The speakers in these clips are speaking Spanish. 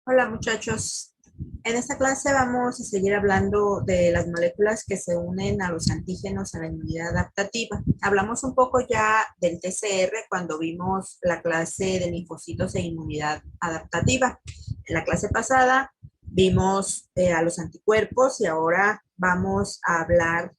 Hola muchachos, en esta clase vamos a seguir hablando de las moléculas que se unen a los antígenos a la inmunidad adaptativa. Hablamos un poco ya del TCR cuando vimos la clase de linfocitos e inmunidad adaptativa. En la clase pasada vimos a los anticuerpos y ahora vamos a hablar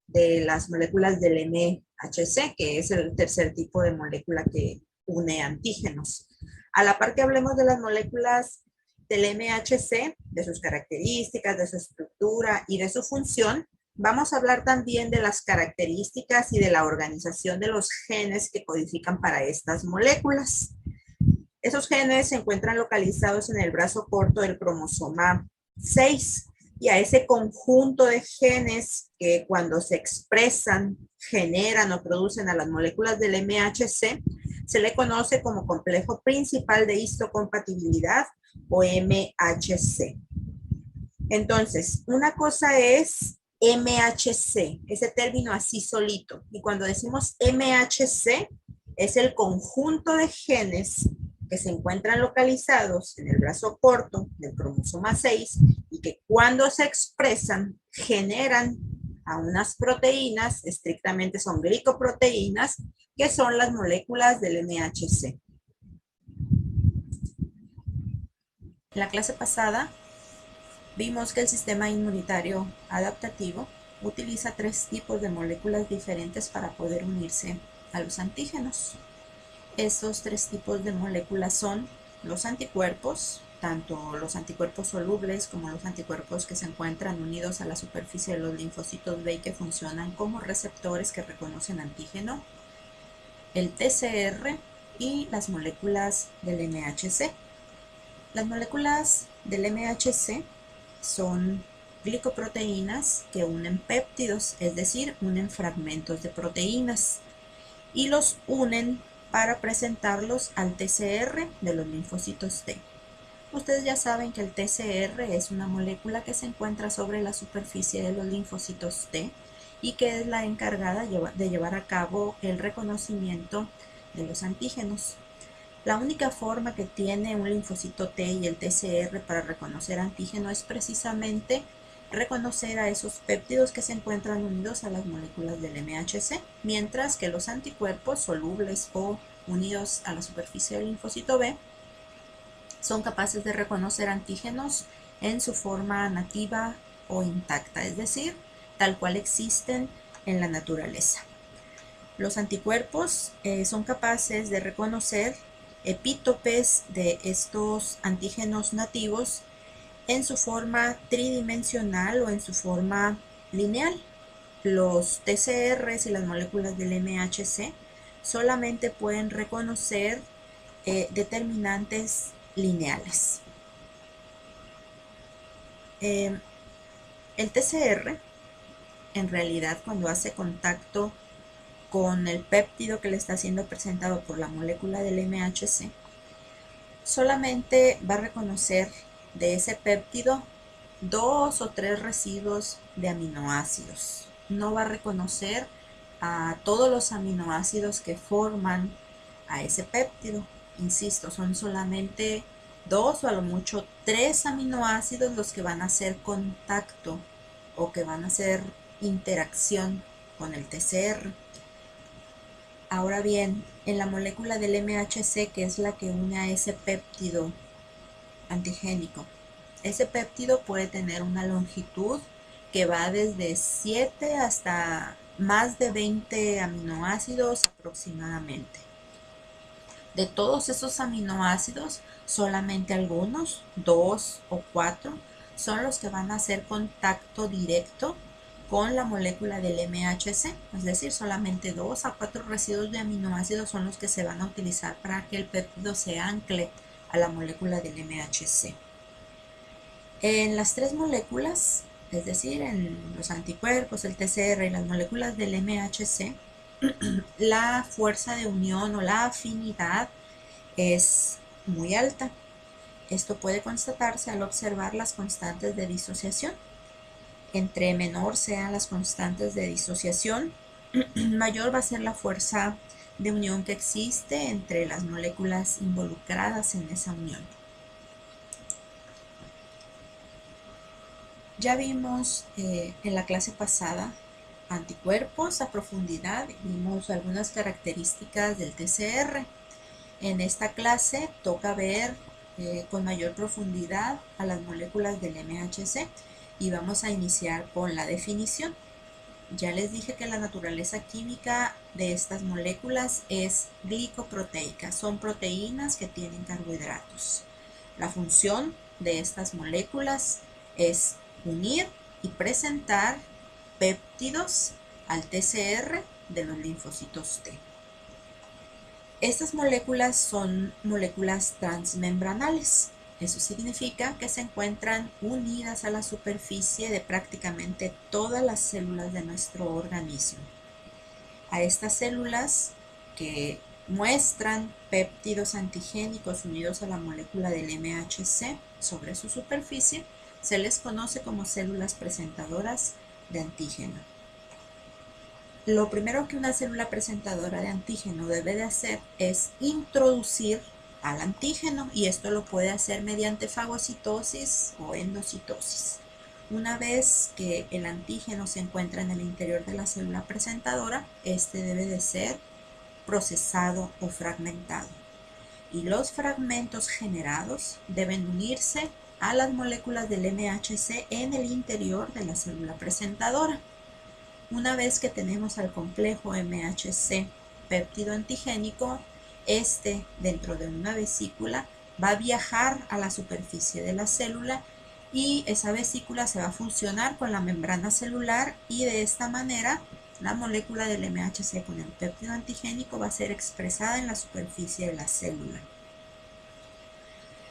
de las moléculas del MHC, que es el tercer tipo de molécula que une antígenos. A la par que hablemos de las moléculas del MHC, de sus características, de su estructura y de su función, vamos a hablar también de las características y de la organización de los genes que codifican para estas moléculas. Esos genes se encuentran localizados en el brazo corto del cromosoma 6 y a ese conjunto de genes que cuando se expresan, generan o producen a las moléculas del MHC, se le conoce como complejo principal de histocompatibilidad o MHC. Entonces, una cosa es MHC, ese término así solito. Y cuando decimos MHC, es el conjunto de genes que se encuentran localizados en el brazo corto del cromosoma 6 y que cuando se expresan generan a unas proteínas, estrictamente son glicoproteínas, que son las moléculas del MHC. En la clase pasada vimos que el sistema inmunitario adaptativo utiliza tres tipos de moléculas diferentes para poder unirse a los antígenos. Estos tres tipos de moléculas son los anticuerpos, tanto los anticuerpos solubles como los anticuerpos que se encuentran unidos a la superficie de los linfocitos B y que funcionan como receptores que reconocen antígeno, el TCR y las moléculas del MHC. Las moléculas del MHC son glicoproteínas que unen péptidos, es decir, unen fragmentos de proteínas y los unen para presentarlos al TCR de los linfocitos T. Ustedes ya saben que el TCR es una molécula que se encuentra sobre la superficie de los linfocitos T y que es la encargada de llevar a cabo el reconocimiento de los antígenos. La única forma que tiene un linfocito T y el TCR para reconocer antígeno es precisamente reconocer a esos péptidos que se encuentran unidos a las moléculas del MHC, mientras que los anticuerpos solubles o unidos a la superficie del linfocito B son capaces de reconocer antígenos en su forma nativa o intacta, es decir, tal cual existen en la naturaleza. Los anticuerpos son capaces de reconocer epítopes de estos antígenos nativos en su forma tridimensional o en su forma lineal. Los TCRs y las moléculas del MHC solamente pueden reconocer determinantes lineales. El TCR, en realidad, cuando hace contacto con el péptido que le está siendo presentado por la molécula del MHC, solamente va a reconocer de ese péptido 2 o 3 residuos de aminoácidos. No va a reconocer a todos los aminoácidos que forman a ese péptido. Insisto, son solamente 2 o a lo mucho 3 aminoácidos los que van a hacer contacto o que van a hacer interacción con el TCR. Ahora bien, en la molécula del MHC, que es la que une a ese péptido antigénico, ese péptido puede tener una longitud que va desde 7 hasta más de 20 aminoácidos aproximadamente. De todos esos aminoácidos, solamente algunos, 2 o 4, son los que van a hacer contacto directo con la molécula del MHC, es decir, solamente 2 a 4 residuos de aminoácidos son los que se van a utilizar para que el péptido se ancle a la molécula del MHC. En las tres moléculas, es decir, en los anticuerpos, el TCR y las moléculas del MHC, la fuerza de unión o la afinidad es muy alta. Esto puede constatarse al observar las constantes de disociación. Entre menor sean las constantes de disociación, mayor va a ser la fuerza de unión que existe entre las moléculas involucradas en esa unión. Ya vimos en la clase pasada anticuerpos a profundidad, vimos algunas características del TCR. En esta clase toca ver con mayor profundidad a las moléculas del MHC y vamos a iniciar con la definición. Ya les dije que la naturaleza química de estas moléculas es glicoproteica, son proteínas que tienen carbohidratos. La función de estas moléculas es unir y presentar péptidos al TCR de los linfocitos T. Estas moléculas son moléculas transmembranales. Eso significa que se encuentran unidas a la superficie de prácticamente todas las células de nuestro organismo. A estas células que muestran péptidos antigénicos unidos a la molécula del MHC sobre su superficie se les conoce como células presentadoras de antígeno. Lo primero que una célula presentadora de antígeno debe de hacer es introducir al antígeno, y esto lo puede hacer mediante fagocitosis o endocitosis. Una vez que el antígeno se encuentra en el interior de la célula presentadora, este debe de ser procesado o fragmentado, y los fragmentos generados deben unirse a las moléculas del MHC en el interior de la célula presentadora. Una vez que tenemos al complejo MHC péptido antigénico, este dentro de una vesícula va a viajar a la superficie de la célula, y esa vesícula se va a fusionar con la membrana celular, y de esta manera la molécula del MHC con el péptido antigénico va a ser expresada en la superficie de la célula.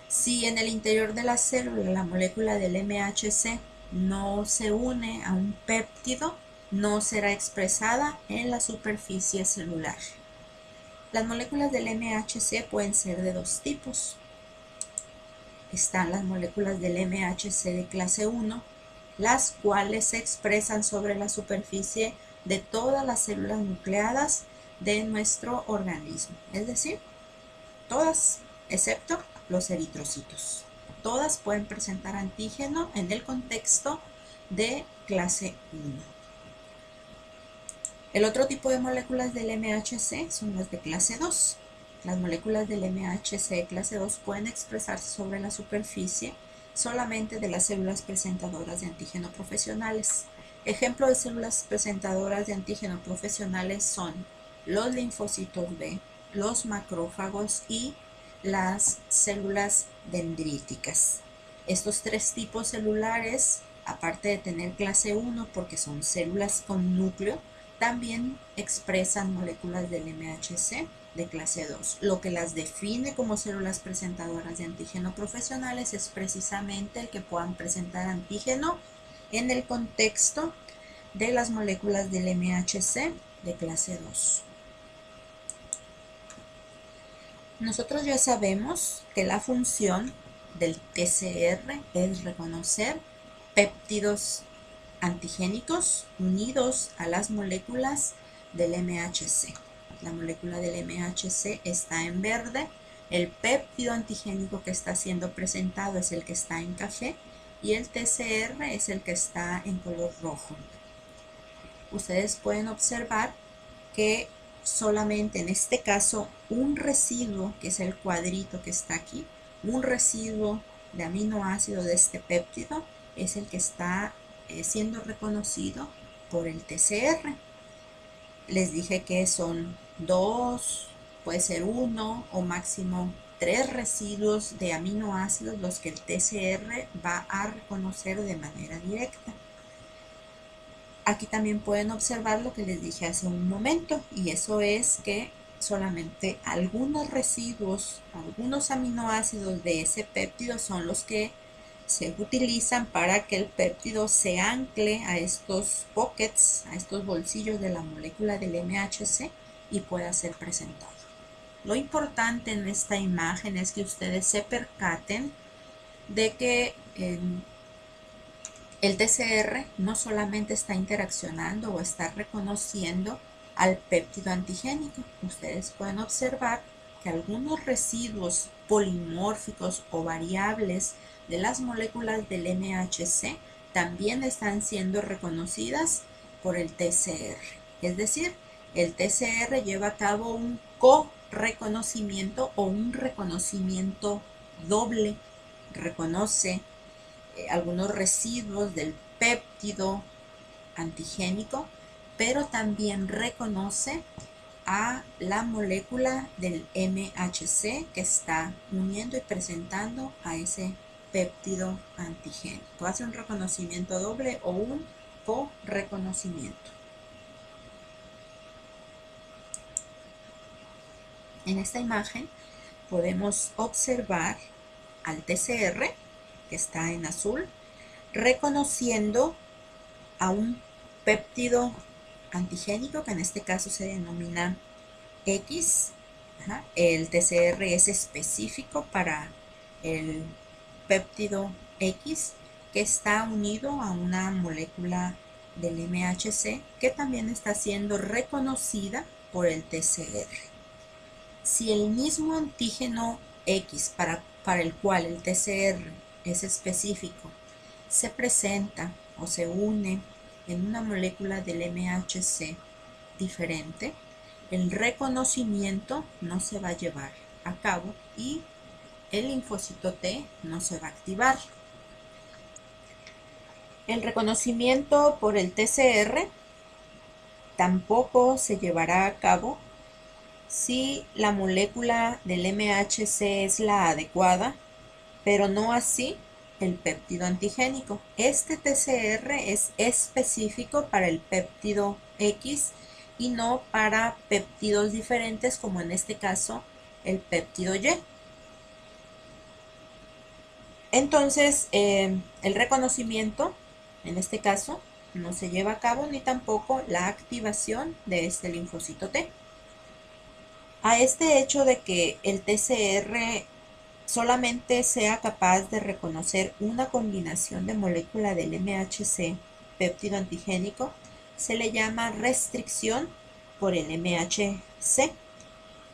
Si en el interior de la célula la molécula del MHC no se une a un péptido, no será expresada en la superficie celular. Las moléculas del MHC pueden ser de dos tipos. Están las moléculas del MHC de clase 1, las cuales se expresan sobre la superficie de todas las células nucleadas de nuestro organismo, es decir, todas excepto los eritrocitos. Todas pueden presentar antígeno en el contexto de clase 1. El otro tipo de moléculas del MHC son las de clase 2. Las moléculas del MHC de clase 2 pueden expresarse sobre la superficie solamente de las células presentadoras de antígeno profesionales. Ejemplo de células presentadoras de antígeno profesionales son los linfocitos B, los macrófagos y las células dendríticas. Estos tres tipos celulares, aparte de tener clase 1 porque son células con núcleo, también expresan moléculas del MHC de clase 2. Lo que las define como células presentadoras de antígeno profesionales es precisamente el que puedan presentar antígeno en el contexto de las moléculas del MHC de clase 2. Nosotros ya sabemos que la función del TCR es reconocer péptidos antigénicos unidos a las moléculas del MHC. La molécula del MHC está en verde, el péptido antigénico que está siendo presentado es el que está en café, y el TCR es el que está en color rojo. Ustedes pueden observar que solamente en este caso un residuo, que es el cuadrito que está aquí, un residuo de aminoácido de este péptido es el que está siendo reconocido por el TCR. Les dije que son 2, puede ser 1 o máximo 3 residuos de aminoácidos los que el TCR va a reconocer de manera directa. Aquí también pueden observar lo que les dije hace un momento, y eso es que solamente algunos residuos, algunos aminoácidos de ese péptido son los que se utilizan para que el péptido se ancle a estos pockets, a estos bolsillos de la molécula del MHC, y pueda ser presentado. Lo importante en esta imagen es que ustedes se percaten de que el TCR no solamente está interaccionando o está reconociendo al péptido antigénico. Ustedes pueden observar que algunos residuos polimórficos o variables de las moléculas del MHC también están siendo reconocidas por el TCR. Es decir, el TCR lleva a cabo un co-reconocimiento o un reconocimiento doble. Reconoce algunos residuos del péptido antigénico, pero también reconoce a la molécula del MHC que está uniendo y presentando a ese péptido antigénico. Hace un reconocimiento doble o un co-reconocimiento. En esta imagen podemos observar al TCR, que está en azul, reconociendo a un péptido antigénico, que en este caso se denomina X. El TCR es específico para el péptido X, que está unido a una molécula del MHC que también está siendo reconocida por el TCR. Si el mismo antígeno X para el cual el TCR es específico se presenta o se une en una molécula del MHC diferente, el reconocimiento no se va a llevar a cabo y el linfocito T no se va a activar. El reconocimiento por el TCR tampoco se llevará a cabo si la molécula del MHC es la adecuada, pero no así el péptido antigénico. Este TCR es específico para el péptido X y no para péptidos diferentes, como en este caso el péptido Y. Entonces, el reconocimiento, en este caso, no se lleva a cabo ni tampoco la activación de este linfocito T. A este hecho de que el TCR solamente sea capaz de reconocer una combinación de molécula del MHC, péptido antigénico, se le llama restricción por el MHC.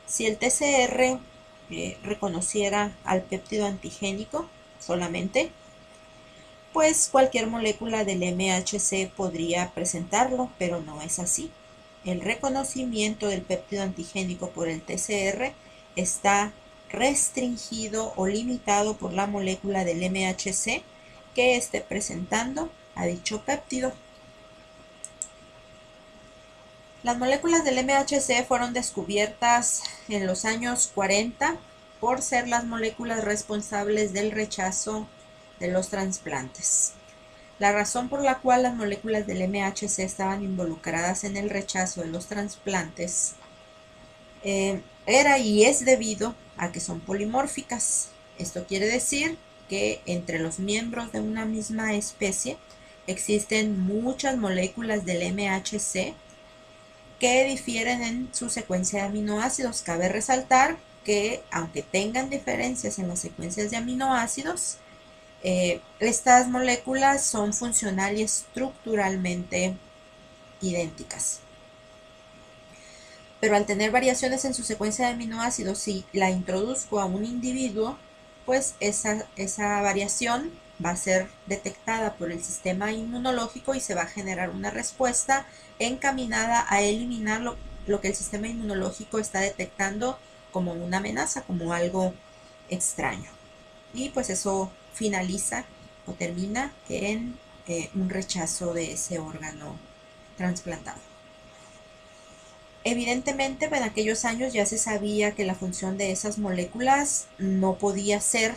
Si el TCR reconociera al péptido antigénico solamente, pues cualquier molécula del MHC podría presentarlo, pero no es así. El reconocimiento del péptido antigénico por el TCR está restringido o limitado por la molécula del MHC que esté presentando a dicho péptido. Las moléculas del MHC fueron descubiertas en los años 40 por ser las moléculas responsables del rechazo de los trasplantes. La razón por la cual las moléculas del MHC estaban involucradas en el rechazo de los trasplantes era y es debido a que son polimórficas. Esto quiere decir que entre los miembros de una misma especie existen muchas moléculas del MHC que difieren en su secuencia de aminoácidos. Cabe resaltar que aunque tengan diferencias en las secuencias de aminoácidos, estas moléculas son funcional y estructuralmente idénticas. Pero al tener variaciones en su secuencia de aminoácidos, si la introduzco a un individuo, pues esa variación va a ser detectada por el sistema inmunológico y se va a generar una respuesta encaminada a eliminar lo que el sistema inmunológico está detectando como una amenaza, como algo extraño. Y pues eso finaliza o termina en un rechazo de ese órgano trasplantado. Evidentemente, en aquellos años ya se sabía que la función de esas moléculas no podía ser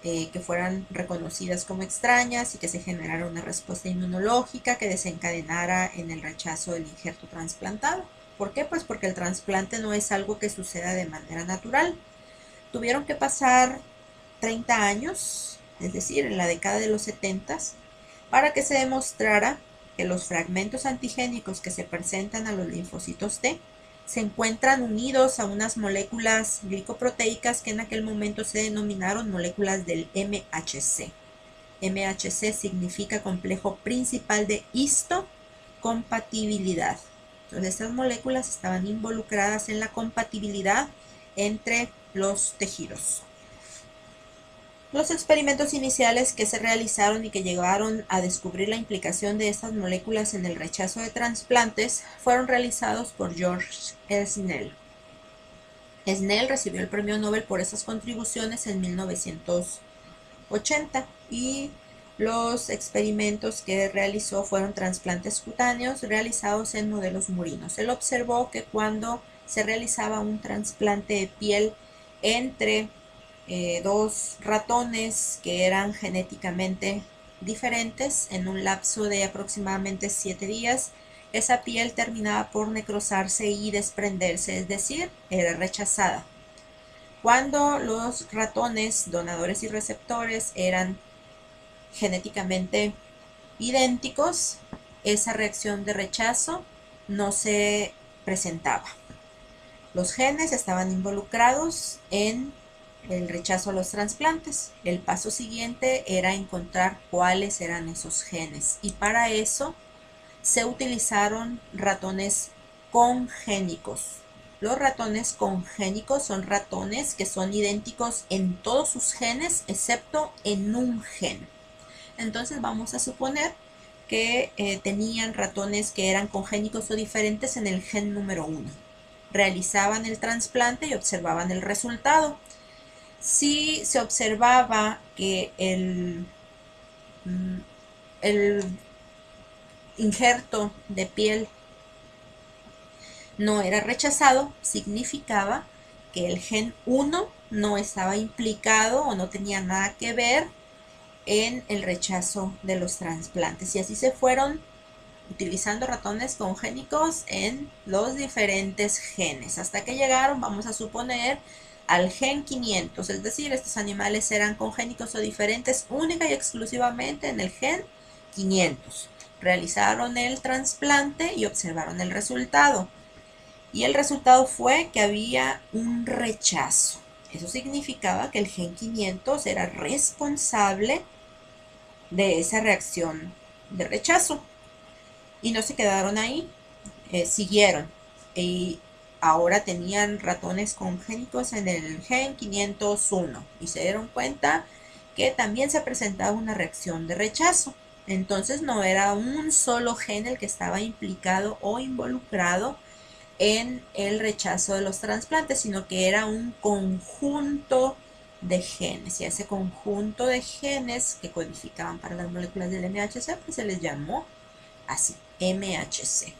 que fueran reconocidas como extrañas y que se generara una respuesta inmunológica que desencadenara en el rechazo del injerto trasplantado. ¿Por qué? Pues porque el trasplante no es algo que suceda de manera natural. Tuvieron que pasar 30 años, es decir, en la década de los 70, para que se demostrara que los fragmentos antigénicos que se presentan a los linfocitos T se encuentran unidos a unas moléculas glicoproteicas que en aquel momento se denominaron moléculas del MHC. MHC significa complejo principal de histocompatibilidad. Entonces, estas moléculas estaban involucradas en la compatibilidad entre los tejidos. Los experimentos iniciales que se realizaron y que llegaron a descubrir la implicación de estas moléculas en el rechazo de trasplantes fueron realizados por George Snell. Snell recibió el premio Nobel por esas contribuciones en 1980 y los experimentos que realizó fueron trasplantes cutáneos realizados en modelos murinos. Él observó que cuando se realizaba un trasplante de piel entre dos ratones que eran genéticamente diferentes en un lapso de aproximadamente 7 días, esa piel terminaba por necrosarse y desprenderse, es decir, era rechazada. Cuando los ratones donadores y receptores eran genéticamente idénticos, esa reacción de rechazo no se presentaba. Los genes estaban involucrados en el rechazo a los trasplantes. El paso siguiente era encontrar cuáles eran esos genes y para eso se utilizaron ratones congénicos. Los ratones congénicos son ratones que son idénticos en todos sus genes excepto en un gen. Entonces vamos a suponer que tenían ratones que eran congénicos o diferentes en el gen número 1. Realizaban el trasplante y observaban el resultado. Si se observaba que el injerto de piel no era rechazado, significaba que el gen 1 no estaba implicado o no tenía nada que ver en el rechazo de los trasplantes. Y así se fueron utilizando ratones congénicos en los diferentes genes, hasta que llegaron, vamos a suponer, al gen 500, es decir, estos animales eran congénicos o diferentes única y exclusivamente en el gen 500. Realizaron el trasplante y observaron el resultado. Y el resultado fue que había un rechazo. Eso significaba que el gen 500 era responsable de esa reacción de rechazo. Y no se quedaron ahí, siguieron. Y ahora tenían ratones congénicos en el gen 501 y se dieron cuenta que también se presentaba una reacción de rechazo. Entonces no era un solo gen el que estaba implicado o involucrado en el rechazo de los trasplantes, sino que era un conjunto de genes, y a ese conjunto de genes que codificaban para las moléculas del MHC pues se les llamó así, MHC.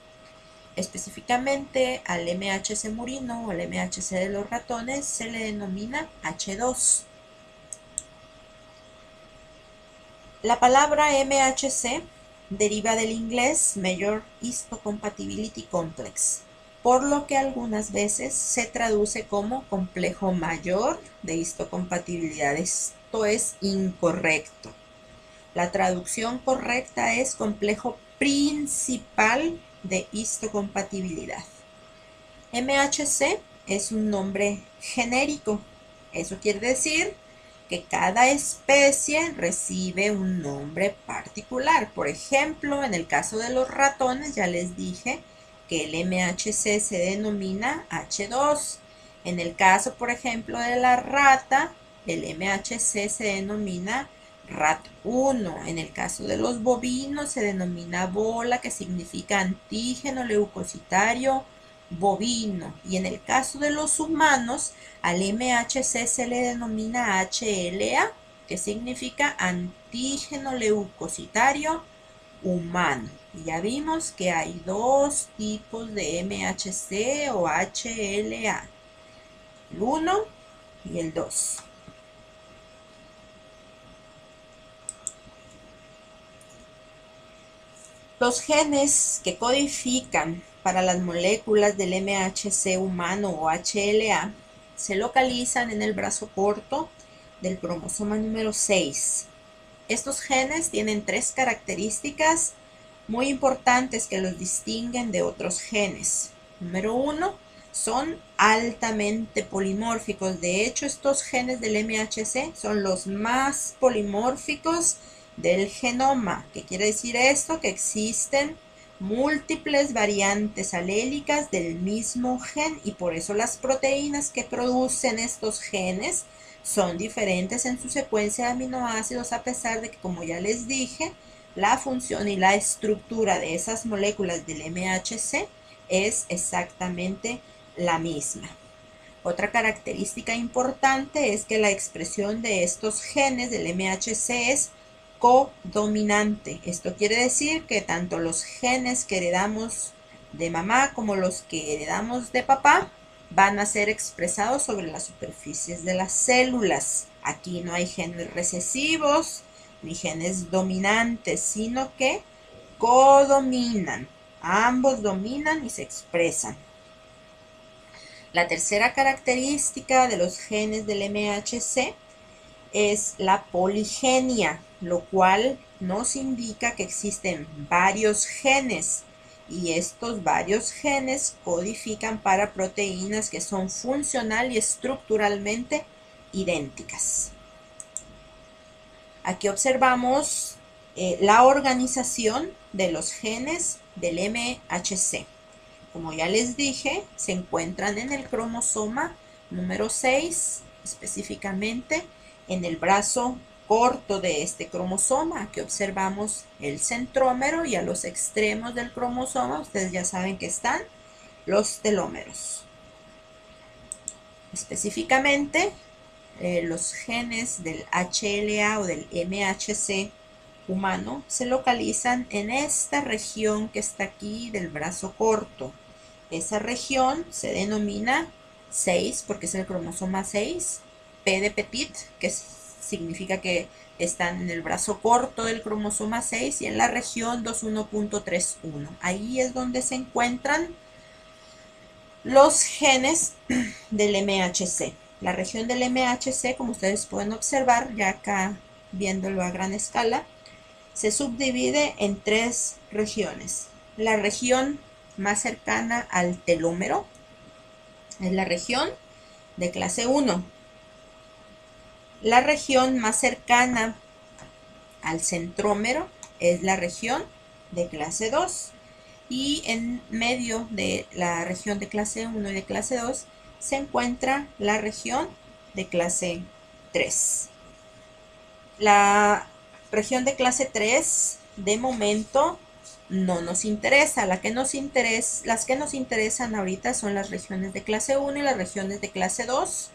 Específicamente al MHC murino o al MHC de los ratones se le denomina H2. La palabra MHC deriva del inglés Major Histocompatibility Complex, por lo que algunas veces se traduce como complejo mayor de histocompatibilidad. Esto es incorrecto. La traducción correcta es complejo principal de histocompatibilidad. MHC es un nombre genérico. Eso quiere decir que cada especie recibe un nombre particular. Por ejemplo, en el caso de los ratones, ya les dije que el MHC se denomina H2. En el caso, por ejemplo, de la rata, el MHC se denomina RAT1. En el caso de los bovinos se denomina bola, que significa antígeno leucocitario bovino. Y en el caso de los humanos, al MHC se le denomina HLA, que significa antígeno leucocitario humano. Y ya vimos que hay dos tipos de MHC o HLA, el 1 y el 2. Los genes que codifican para las moléculas del MHC humano o HLA se localizan en el brazo corto del cromosoma número 6. Estos genes tienen 3 características muy importantes que los distinguen de otros genes. Número 1, son altamente polimórficos. De hecho, estos genes del MHC son los más polimórficos del genoma. ¿Qué quiere decir esto? Que existen múltiples variantes alélicas del mismo gen y por eso las proteínas que producen estos genes son diferentes en su secuencia de aminoácidos, a pesar de que, como ya les dije, la función y la estructura de esas moléculas del MHC es exactamente la misma. Otra característica importante es que la expresión de estos genes del MHC es codominante. Esto quiere decir que tanto los genes que heredamos de mamá como los que heredamos de papá van a ser expresados sobre las superficies de las células. Aquí no hay genes recesivos ni genes dominantes, sino que codominan. Ambos dominan y se expresan. La tercera característica de los genes del MHC es la poligenia, lo cual nos indica que existen varios genes y estos varios genes codifican para proteínas que son funcional y estructuralmente idénticas. Aquí observamos la organización de los genes del MHC. Como ya les dije, se encuentran en el cromosoma número 6, específicamente en el brazo corto de este cromosoma. Aquí observamos el centrómero y a los extremos del cromosoma, ustedes ya saben que están los telómeros. Específicamente, los genes del HLA o del MHC humano se localizan en esta región que está aquí del brazo corto. Esa región se denomina 6 porque es el cromosoma 6, P de petit, que significa que están en el brazo corto del cromosoma 6 y en la región 21.31. Ahí es donde se encuentran los genes del MHC. La región del MHC, como ustedes pueden observar, ya acá viéndolo a gran escala, se subdivide en 3 regiones. La región más cercana al telómero es la región de clase 1. La región más cercana al centrómero es la región de clase 2. Y en medio de la región de clase 1 y de clase 2 se encuentra la región de clase 3. La región de clase 3 de momento no nos interesa. Las que nos interesan ahorita son las regiones de clase 1 y las regiones de clase 2,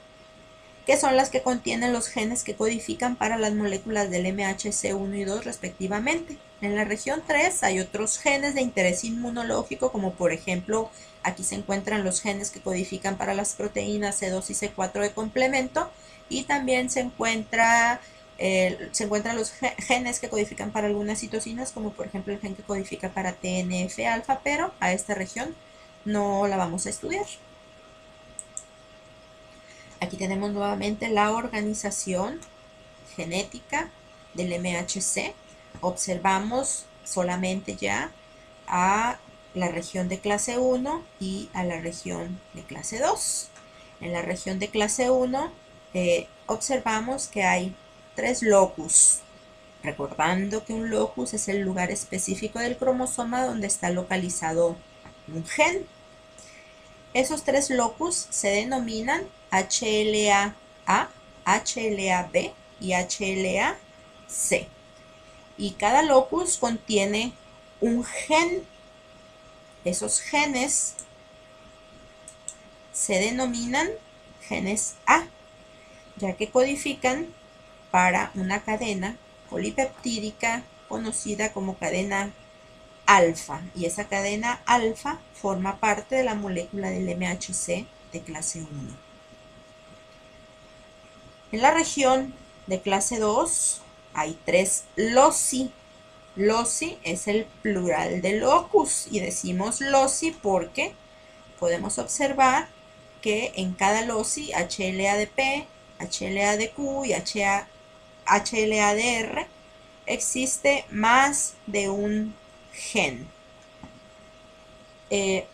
que son las que contienen los genes que codifican para las moléculas del MHC 1 y 2 respectivamente. En la región 3 hay otros genes de interés inmunológico, como por ejemplo aquí se encuentran los genes que codifican para las proteínas C2 y C4 de complemento, y también se encuentran los genes que codifican para algunas citocinas, como por ejemplo el gen que codifica para TNF-alfa, pero a esta región no la vamos a estudiar. Aquí tenemos nuevamente la organización genética del MHC. Observamos solamente ya a la región de clase 1 y a la región de clase 2. En la región de clase 1 observamos que hay 3 locus, recordando que un locus es el lugar específico del cromosoma donde está localizado un gen. Esos 3 locus se denominan HLA-A, HLA-B y HLA-C. Y cada locus contiene un gen. Esos genes se denominan genes A, ya que codifican para una cadena polipeptídica conocida como cadena alfa, y esa cadena alfa forma parte de la molécula del MHC de clase 1. En la región de clase 2 hay 3 loci. Loci es el plural de locus y decimos loci porque podemos observar que en cada loci HLA de P, HLA de Q y HLA de R existe más de un gen. El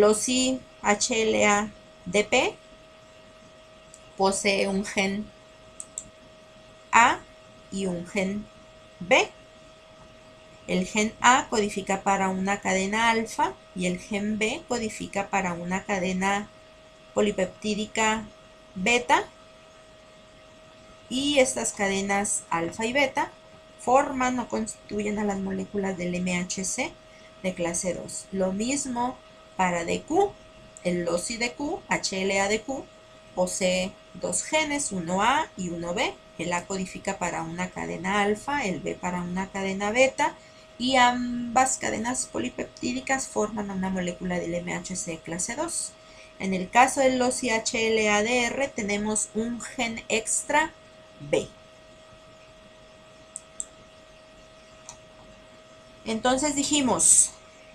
loci HLA de P posee un gen A y un gen B. El gen A codifica para una cadena alfa y el gen B codifica para una cadena polipeptídica beta, y estas cadenas alfa y beta forman o constituyen a las moléculas del MHC de clase 2. Lo mismo para DQ, el LOCI DQ, HLA DQ, posee dos genes, 1A y 1B. El A codifica para una cadena alfa, el B para una cadena beta, y ambas cadenas polipeptídicas forman una molécula del MHC clase 2. En el caso del LOCI HLA-DR tenemos un gen extra B. Entonces dijimos,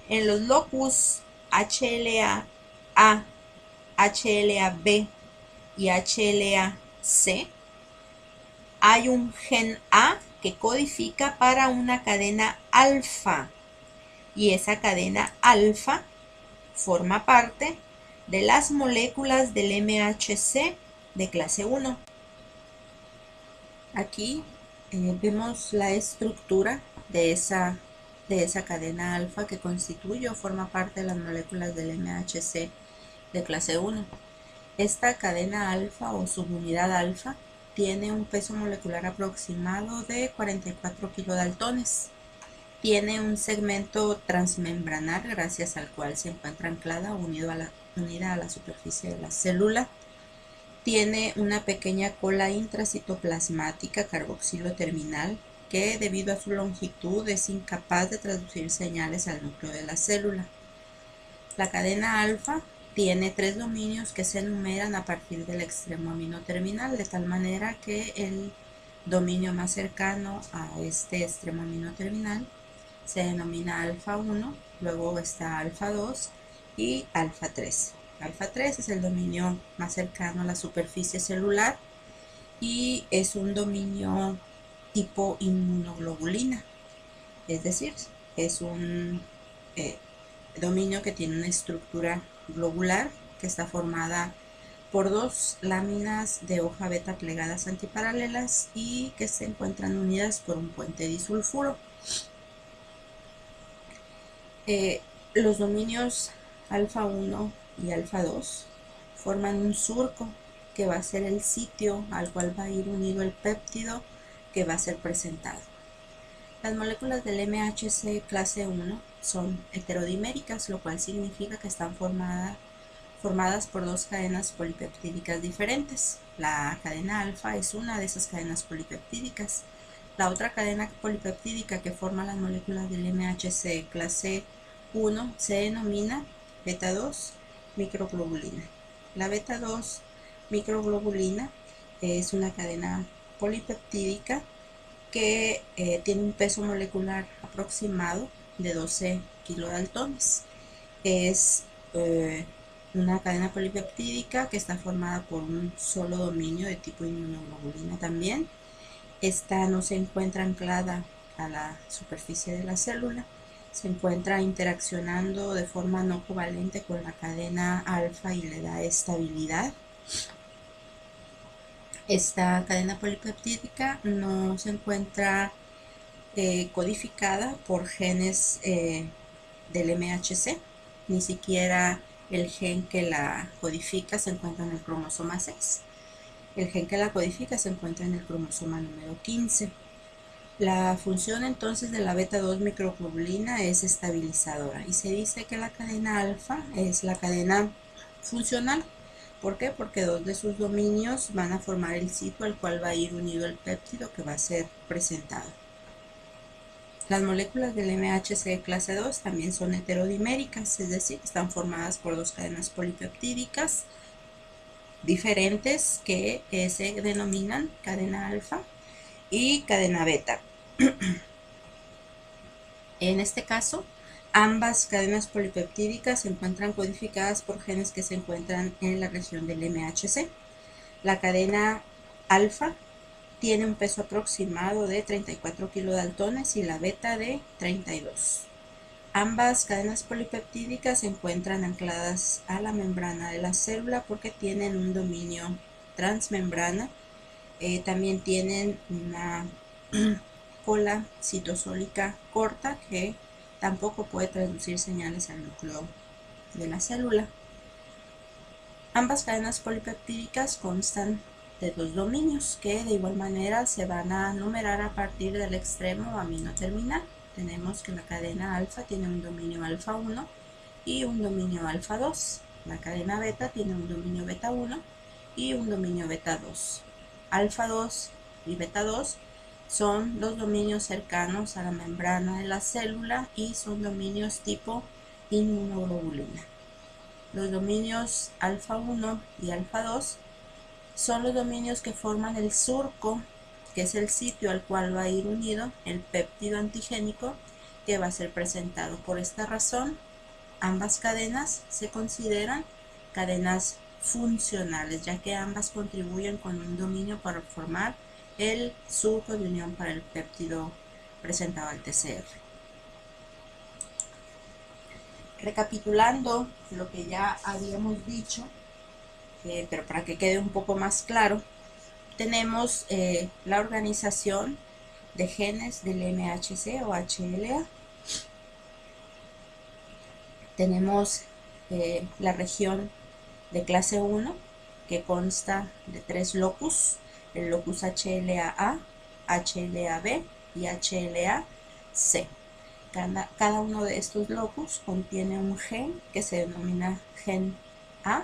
en los locus HLA-A, HLA-B y HLA-C, hay un gen A que codifica para una cadena alfa, y esa cadena alfa forma parte de las moléculas del MHC de clase 1. Aquí vemos la estructura de esa cadena alfa que constituye o forma parte de las moléculas del MHC de clase 1. Esta cadena alfa o subunidad alfa tiene un peso molecular aproximado de 44 kilodaltones. Tiene un segmento transmembranar gracias al cual se encuentra anclada unida a la superficie de la célula. Tiene una pequeña cola intracitoplasmática carboxilo terminal que, debido a su longitud, es incapaz de traducir señales al núcleo de la célula. La cadena alfa tiene 3 dominios que se enumeran a partir del extremo amino terminal, de tal manera que el dominio más cercano a este extremo amino terminal se denomina alfa 1, luego está alfa 2 y alfa 3. Alfa 3 es el dominio más cercano a la superficie celular y es un dominio tipo inmunoglobulina, es decir, es un dominio que tiene una estructura globular que está formada por dos láminas de hoja beta plegadas antiparalelas y que se encuentran unidas por un puente disulfuro. Los dominios alfa 1 y alfa 2 forman un surco que va a ser el sitio al cual va a ir unido el péptido que va a ser presentado. Las moléculas del MHC clase 1 son heterodiméricas, lo cual significa que están formadas por dos cadenas polipeptídicas diferentes. La cadena alfa es una de esas cadenas polipeptídicas. La otra cadena polipeptídica que forma las moléculas del MHC clase 1 se denomina beta 2 microglobulina. La beta 2 microglobulina es una cadena polipeptídica que tiene un peso molecular aproximado de 12 kilodaltones. Es una cadena polipeptídica que está formada por un solo dominio de tipo inmunoglobulina también. Esta no se encuentra anclada a la superficie de la célula, se encuentra interaccionando de forma no covalente con la cadena alfa y le da estabilidad. Esta cadena polipeptídica no se encuentra codificada por genes del MHC, ni siquiera el gen que la codifica se encuentra en el cromosoma 6. El gen que la codifica se encuentra en el cromosoma número 15. La función entonces de la beta 2 microglobulina es estabilizadora y se dice que la cadena alfa es la cadena funcional. ¿Por qué? Porque dos de sus dominios van a formar el sitio al cual va a ir unido el péptido que va a ser presentado. Las moléculas del MHC clase 2 también son heterodiméricas, es decir, están formadas por dos cadenas polipeptídicas diferentes que se denominan cadena alfa y cadena beta. En este caso, ambas cadenas polipeptídicas se encuentran codificadas por genes que se encuentran en la región del MHC. La cadena alfa tiene un peso aproximado de 34 kilodaltones y la beta de 32. Ambas cadenas polipeptídicas se encuentran ancladas a la membrana de la célula porque tienen un dominio transmembrana. También tienen una cola citosólica corta que tampoco puede traducir señales al núcleo de la célula. Ambas cadenas polipeptídicas constan de dos dominios que de igual manera se van a numerar a partir del extremo amino terminal. Tenemos que la cadena alfa tiene un dominio alfa 1 y un dominio alfa 2. La cadena beta tiene un dominio beta 1 y un dominio beta 2. Alfa 2 y beta 2 son los dominios cercanos a la membrana de la célula y son dominios tipo inmunoglobulina. Los dominios alfa 1 y alfa 2 son los dominios que forman el surco, que es el sitio al cual va a ir unido el péptido antigénico que va a ser presentado. Por esta razón, ambas cadenas se consideran cadenas funcionales, ya que ambas contribuyen con un dominio para formar el surco de unión para el péptido presentado al TCR. Recapitulando lo que ya habíamos dicho, pero para que quede un poco más claro, tenemos la organización de genes del MHC o HLA. Tenemos la región de clase 1, que consta de tres locus: el locus HLA-A, HLA-B y HLA-C. Cada uno de estos locus contiene un gen que se denomina gen A,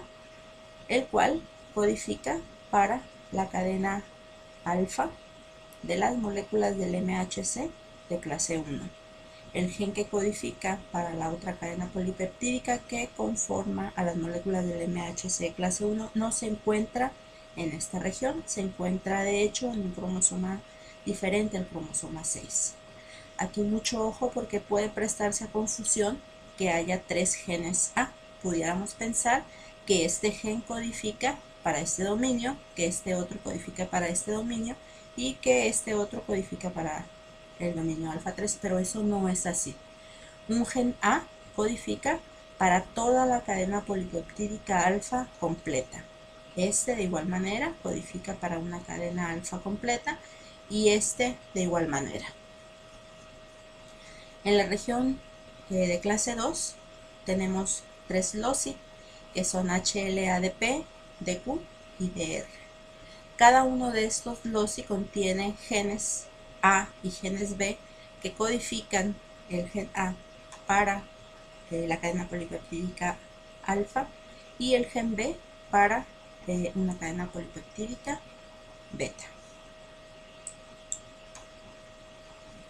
el cual codifica para la cadena alfa de las moléculas del MHC de clase 1. El gen que codifica para la otra cadena polipeptídica que conforma a las moléculas del MHC de clase 1 no se encuentra en esta región, se encuentra de hecho en un cromosoma diferente, el cromosoma 6. Aquí mucho ojo porque puede prestarse a confusión que haya tres genes A. Pudiéramos pensar que este gen codifica para este dominio, que este otro codifica para este dominio y que este otro codifica para el dominio alfa 3, pero eso no es así. Un gen A codifica para toda la cadena polipeptídica alfa completa. Este de igual manera codifica para una cadena alfa completa y este de igual manera. En la región de clase 2 tenemos tres loci que son HLA-DP, DQ y DR. Cada uno de estos loci contiene genes A y genes B que codifican el gen A para la cadena polipeptídica alfa y el gen B para una cadena polipeptídica beta.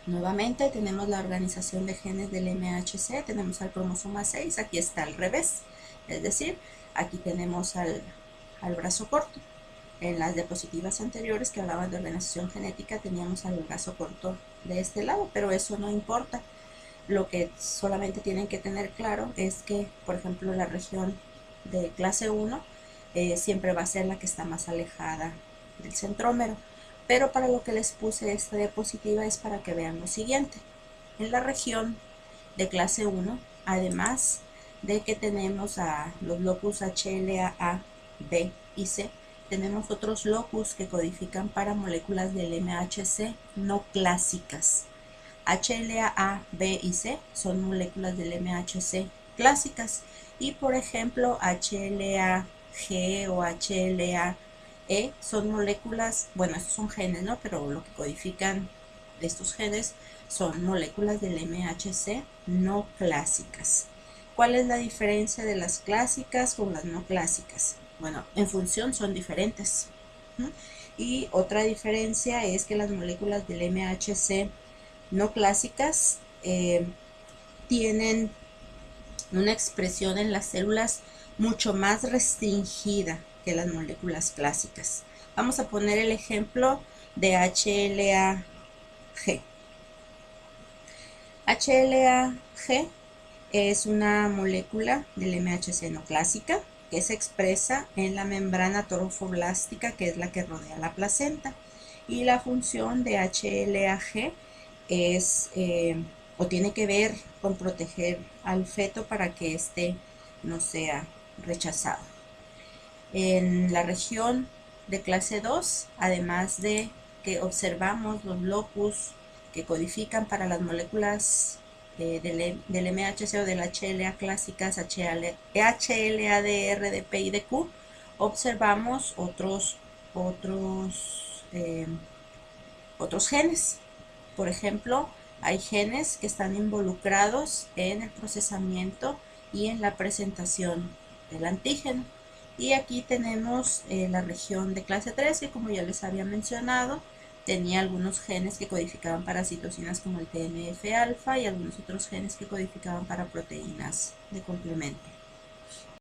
Nuevamente tenemos la organización de genes del MHC, tenemos al cromosoma 6, aquí está al revés, es decir, aquí tenemos al brazo corto. En las diapositivas anteriores que hablaban de organización genética teníamos al brazo corto de este lado, pero eso no importa. Lo que solamente tienen que tener claro es que, por ejemplo, la región de clase 1 siempre va a ser la que está más alejada del centrómero. Pero para lo que les puse esta diapositiva es para que vean lo siguiente. En la región de clase 1, además de que tenemos a los locus HLA-A, B y C, tenemos otros locus que codifican para moléculas del MHC no clásicas. HLA-A, B y C son moléculas del MHC clásicas y, por ejemplo, HLA-G o HLA-E son moléculas, bueno, estos son genes, ¿no? Pero lo que codifican de estos genes son moléculas del MHC no clásicas. ¿Cuál es la diferencia de las clásicas con las no clásicas? Bueno, en función son diferentes. Y otra diferencia es que las moléculas del MHC no clásicas tienen una expresión en las células mucho más restringida que las moléculas clásicas. Vamos a poner el ejemplo de HLA-G. HLA-G es una molécula del MHC no clásica que se expresa en la membrana torofoblástica, que es la que rodea la placenta, y la función de HLA-G es o tiene que ver con proteger al feto para que éste no sea rechazado. En la región de clase 2, además de que observamos los locus que codifican para las moléculas del MHC o del HLA clásicas, HLA-DR, DP y DQ, observamos otros otros genes. Por ejemplo, hay genes que están involucrados en el procesamiento y en la presentación del antígeno. Y aquí tenemos la región de clase 3, que como ya les había mencionado, tenía algunos genes que codificaban para citocinas como el TNF-alfa y algunos otros genes que codificaban para proteínas de complemento.